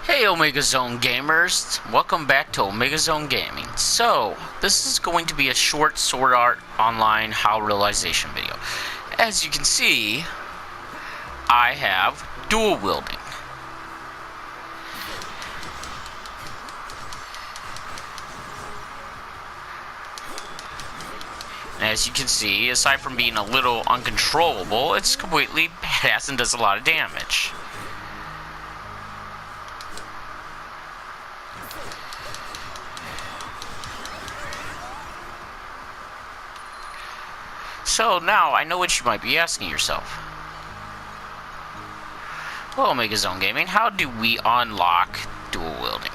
Hey Omega Zone gamers, welcome back to Omega Zone Gaming. So, this is going to be a short Sword Art Online HAL realization video. As you can see, I have dual wielding. As you can see, aside from being a little uncontrollable, it's completely badass and does a lot of damage. So now, I know what you might be asking yourself. Well, Omega Zone Gaming, how do we unlock dual wielding?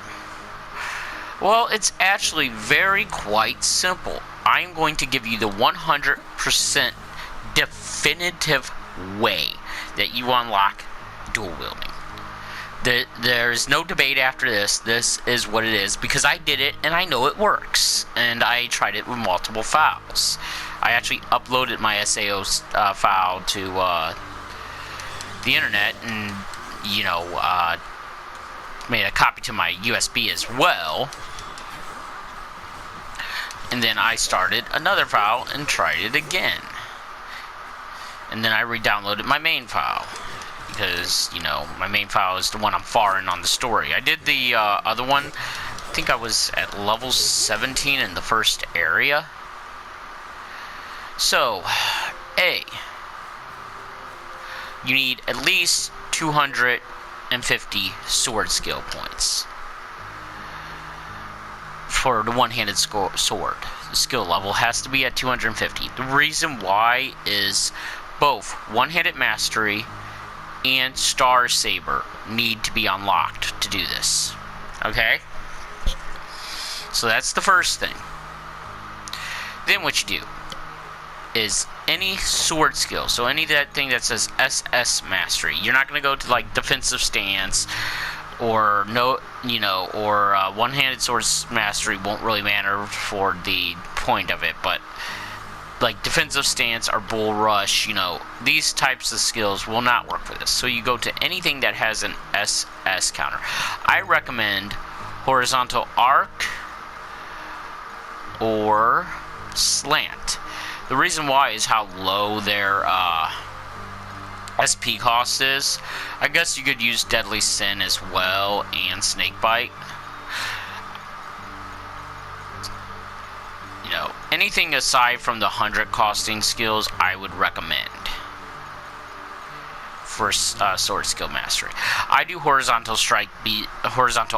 Well, it's actually quite simple. I'm going to give you the 100% definitive way that you unlock dual wielding. There's no debate after this. This is what it is because I did it and I know it works. And I tried it with multiple files. I actually uploaded my SAO file to the internet and, made a copy to my USB as well. And then I started another file and tried it again. And then I re-downloaded my main file. Because, my main file is the one I'm far in on the story. I did the other one, I think I was at level 17 in the first area. So, A, you need at least 250 sword skill points for the one-handed sword. The skill level has to be at 250. The reason why is both one-handed mastery and Star Saber need to be unlocked to do this. Okay? So that's the first thing. Then what you do is any sword skill, so anything that says SS mastery, you're not going to go to like defensive stance or one-handed sword mastery won't really matter for the point of it, but like defensive stance or bull rush, these types of skills will not work for this. So you go to anything that has an SS counter. I recommend horizontal arc or slant. The reason why is how low their SP cost is. I guess you could use Deadly Sin as well and Snakebite. Anything aside from the 100 costing skills, I would recommend for sword skill mastery. I do horizontal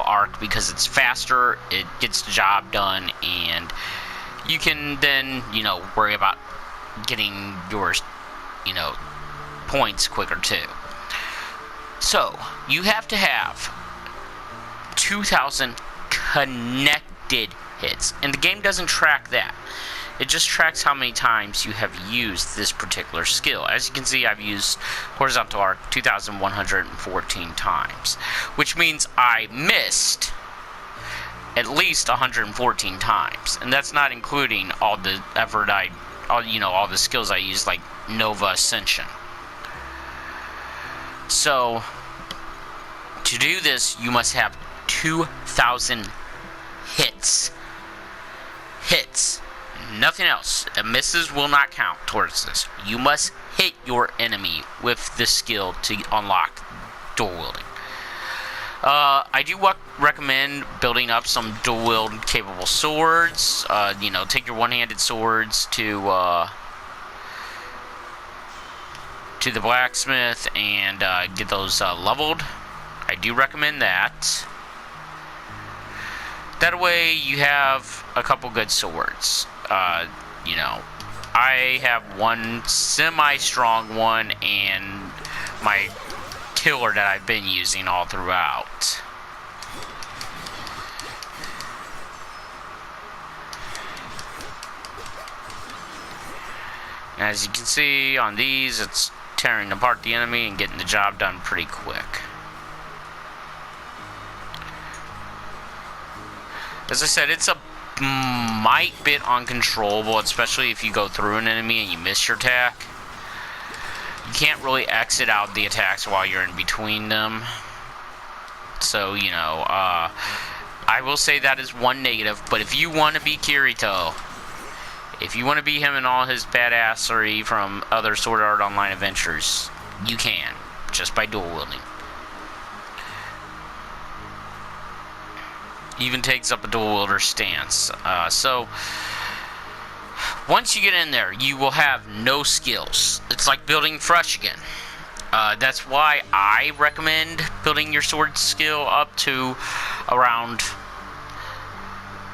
arc because it's faster, it gets the job done, and you can then, worry about getting your, points quicker too. So, you have to have 2,000 connected hits, and the game doesn't track that. It just tracks how many times you have used this particular skill. As you can see, I've used horizontal arc 2,114 times, which means I missed at least 114 times, and that's not including all the effort all the skills I used, like Nova Ascension. So, to do this, you must have 2,000 hits. Nothing else. Misses will not count towards this. You must hit your enemy with this skill to unlock dual wielding. I do recommend building up some dual wield capable swords. Take your one-handed swords to the blacksmith and get those leveled. I do recommend that. That way you have a couple good swords. I have one semi-strong one and my killer that I've been using all throughout. As you can see on these, it's tearing apart the enemy and getting the job done pretty quick. As I said, it's a bit uncontrollable, especially if you go through an enemy and you miss your attack. You can't really exit out the attacks while you're in between them. So, you know, I will say that is one negative. But if you want to be Kirito, if you want to be him and all his badassery from other Sword Art Online adventures, you can, just by dual wielding. Even takes up a dual wielder stance. So, once you get in there, you will have no skills. It's like building fresh again. That's why I recommend building your sword skill up to around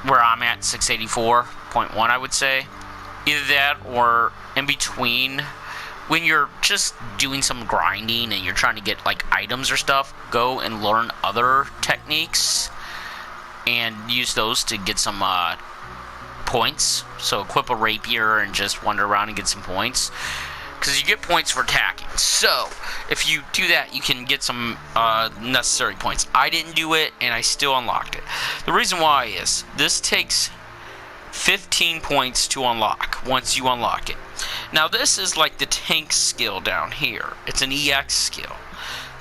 where I'm at, 684.1, I would say. Either that or in between. When you're just doing some grinding and you're trying to get like items or stuff, go and learn other techniques and use those to get some points. So equip a rapier and just wander around and get some points, because you get points for attacking. So if you do that, you can get some necessary points. I didn't do it and I still unlocked it. The reason why is this takes 15 points to unlock once you unlock it. Now this is like the tank skill down here. It's an EX skill.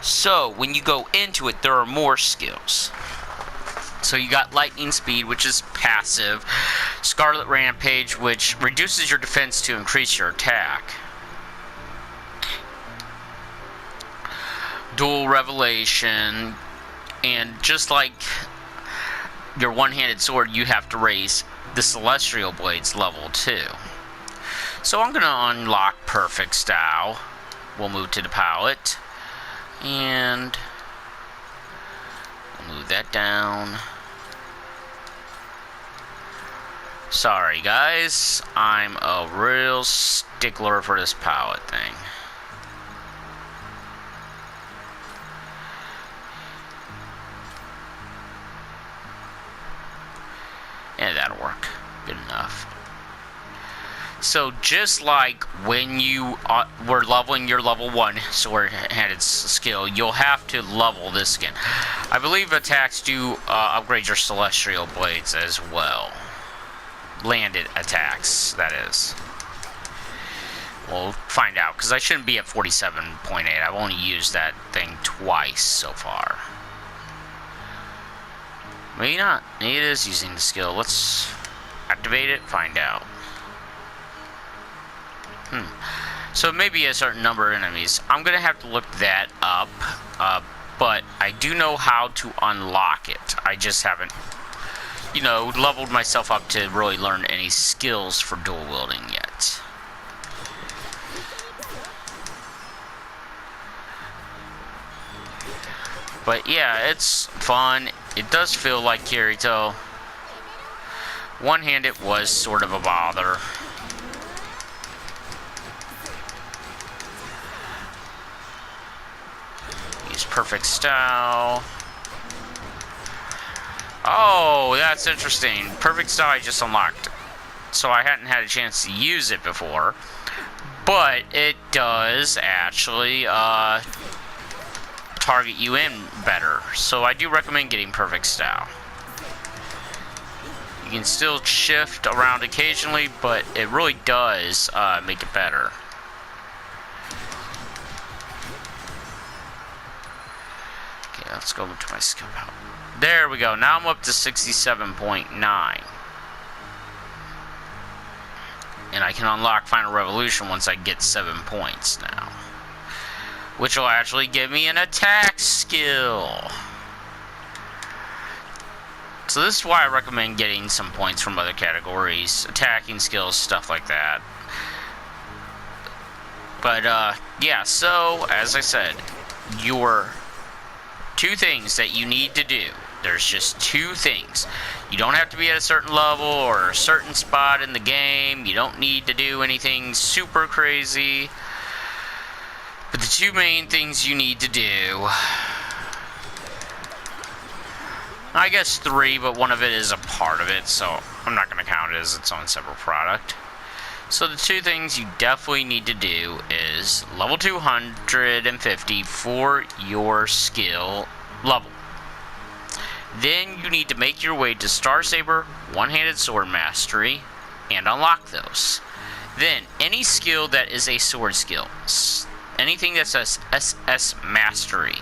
So when you go into it, there are more skills. So you got lightning speed, which is passive. Scarlet Rampage, which reduces your defense to increase your attack. Dual Revelation. And just like your one-handed sword, you have to raise the Celestial Blades level 2. So I'm going to unlock Perfect Style. We'll move to the palette. And we'll move that down. Sorry guys, I'm a real stickler for this palette thing. Yeah, that'll work. Good enough. So just like when you were leveling your level 1 sword-handed skill, you'll have to level this again. I believe attacks do upgrade your Celestial Blades as well. Landed attacks, that is. We'll find out, because I shouldn't be at 47.8. I've only used that thing twice so far. Maybe not. Maybe it is using the skill. Let's activate it, find out. So maybe a certain number of enemies. I'm going to have to look that up, but I do know how to unlock it. I just haven't, you know, leveled myself up to really learn any skills for dual wielding yet. But yeah, it's fun. It does feel like Kirito. One-handed was sort of a bother. Use Perfect Style. Oh, that's interesting. Perfect Style I just unlocked. So I hadn't had a chance to use it before. But it does actually target you in better. So I do recommend getting Perfect Style. You can still shift around occasionally, but it really does make it better. Okay, let's go to my skill palette. There we go. Now I'm up to 67.9. And I can unlock Final Revolution once I get 7 points now. Which will actually give me an attack skill. So this is why I recommend getting some points from other categories. Attacking skills, stuff like that. But, yeah, so, as I said, your 2 things that you need to do. There's just 2 things. You don't have to be at a certain level or a certain spot in the game. You don't need to do anything super crazy. But the 2 main things you need to do, I guess 3, but one of it is a part of it, so I'm not going to count it as its own separate product. So the 2 things you definitely need to do is level 250 for your skill level. Then you need to make your way to Star Saber, One-Handed Sword Mastery, and unlock those. Then any skill that is a sword skill, anything that says SS Mastery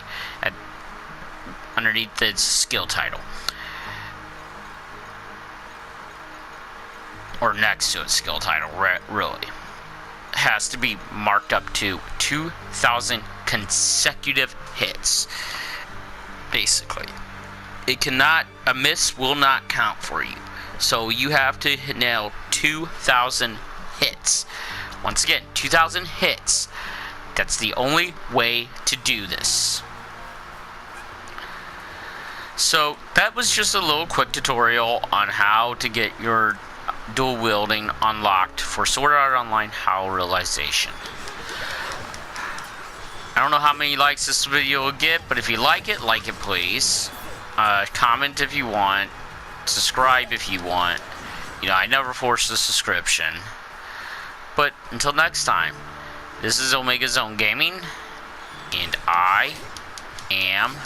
underneath underneath the skill title. Or next to its skill title, really. It has to be marked up to 2,000 consecutive hits. Basically. It cannot, a miss will not count for you. So you have to nail 2,000 hits. Once again, 2,000 hits. That's the only way to do this. So that was just a little quick tutorial on how to get your dual wielding unlocked for Sword Art Online HAL Realization. I don't know how many likes this video will get, but if you like it please. Comment if you want. Subscribe if you want. You know, I never force the subscription. But until next time, this is Omega Zone Gaming, and I am